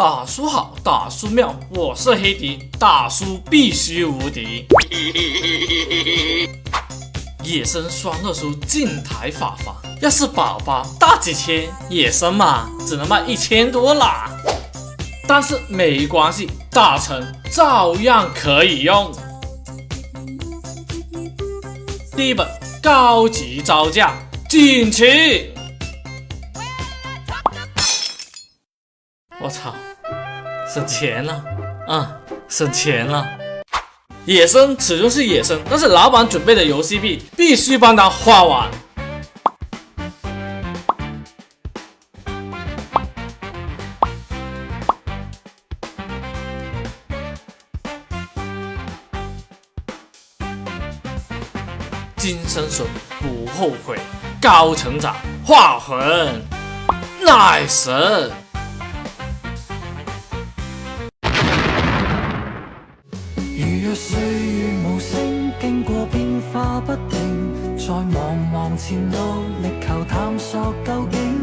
大叔好，大叔妙，我是黑迪，大叔必须无敌。野生双乐书近台发发，要是宝宝大几千，野生嘛只能卖1000多啦。但是没关系，大成照样可以用。第一本高级招架，锦旗。我操，省钱了，省钱了。野生始终是野生，但是老板准备的游戏币必须帮他花完。今生损不后悔，高成长画魂，乃神。如若歲月無聲，經過變化不定，在茫茫前路力求探索究竟。